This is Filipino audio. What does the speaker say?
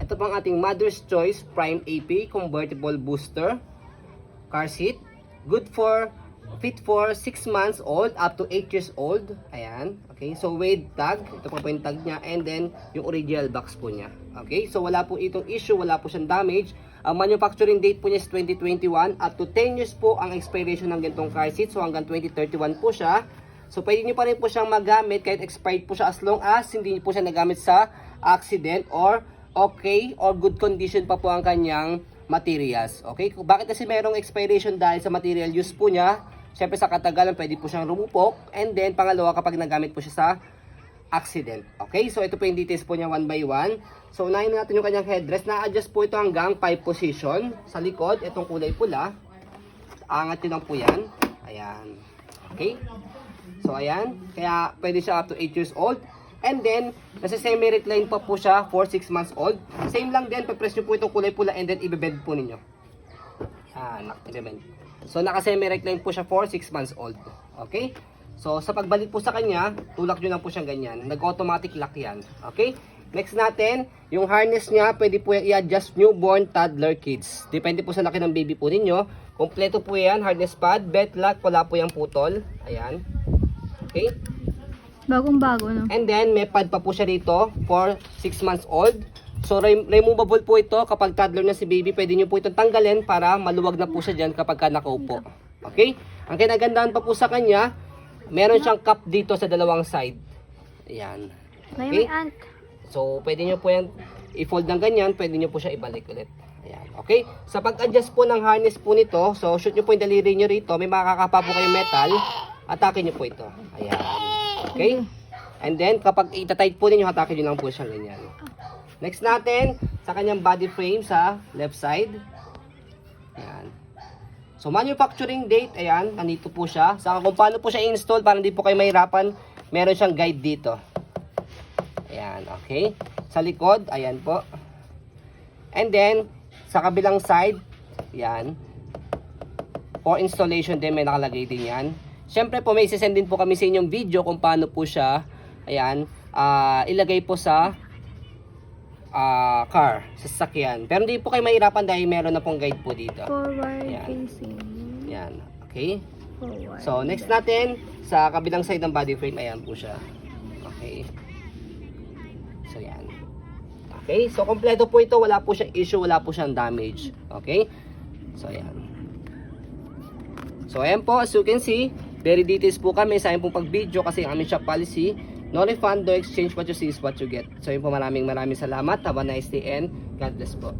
Ito pang ating Mother's Choice Prime AP Convertible Booster car seat. Good for, fit for 6 months old up to 8 years old. Ayan. Okay. So weight tag. Ito po yung tag niya. And then yung original box po niya. Okay. So wala po itong issue. Wala po siyang damage. Ang manufacturing date po niya is 2021. Up to 10 years po ang expiration ng ganitong car seat. So hanggang 2031 po siya. So pwede nyo pa rin po siyang magamit kahit expired po siya as long as hindi po siya nagamit sa accident or okay or good condition pa po ang kanyang materials. Okay? Bakit kasi merong expiration dahil sa material use po niya? Siyempre sa katagalan pwede po siyang rumupok. And then pangalawa kapag nagamit po siya sa accident. Okay? So ito po yung details po niya one by one. So unahin natin yung kanyang headrest. Na-adjust po ito hanggang 5 position. Sa likod, itong kulay pula. Angat yun lang po yan. Ayan. Okay? So ayan. Kaya pwede siya up to 8 years old. And then, nasa semi-recline pa po siya for 6 months old. Same lang din, pag-press nyo po itong kulay pula and then i-bend po ninyo. I-bend. So, naka-semi-recline po siya for 6 months old. Okay? So, sa pagbalik po sa kanya, tulak nyo lang po siyang ganyan. Nag-automatic lock yan. Okay? Next natin, yung harness niya, pwede po i-adjust newborn, toddler, kids. Depende po sa laki ng baby po ninyo. Kompleto po yan, harness pad, belt lock, wala po yung putol. Ayan. Okay? Bagong-bago, no? And then, may pad pa po siya dito for 6 months old. So, removable po ito. Kapag toddler na si baby, pwede nyo po itong tanggalin para maluwag na po siya dyan kapag ka nakaupo. Okay? Ang kinagandahan pa po sa kanya, meron siyang cup dito sa dalawang side. Ayan. May ant. So, pwede nyo po yan i-fold ng ganyan. Pwede nyo po siya ibalik ulit. Ayan. Okay? Sa pag-adjust po ng harness po nito, so, shoot nyo po yung daliri nyo rito. May makakapa po kayong metal. Atake nyo po ito. Ayan. Okay? And then, kapag itatight po ninyo, hatake nyo lang po siya ganyan. Next natin, sa kanyang body frame sa left side. Ayan. So, manufacturing date, ayan, nandito po siya. Saka kung paano po siya install, para hindi po kayo mahirapan, meron siyang guide dito. Ayan, okay. Sa likod, ayan po. And then, sa kabilang side, ayan. For installation din, may nakalagay din yan. Siyempre po may isasend din po kami sa inyong video kung paano po siya, ayan, ilagay po sa car, sa sasakyan. Pero hindi po kayo mahirapan dahil meron na pong guide po dito. Forward Ayan. facing. Ayan, okay. Forward. So next natin, sa kabilang side ng body frame, ayan po siya. Okay. So yan. Okay, so kompleto po ito, wala po siyang issue, wala po siyang damage. Okay. So ayan. So ayan po, as you can see, very details po kami sa aming pong pag-video kasi ang aming shop policy, no refund, no exchange, what you see is what you get. So yun po, maraming salamat. Have a nice day and God bless po.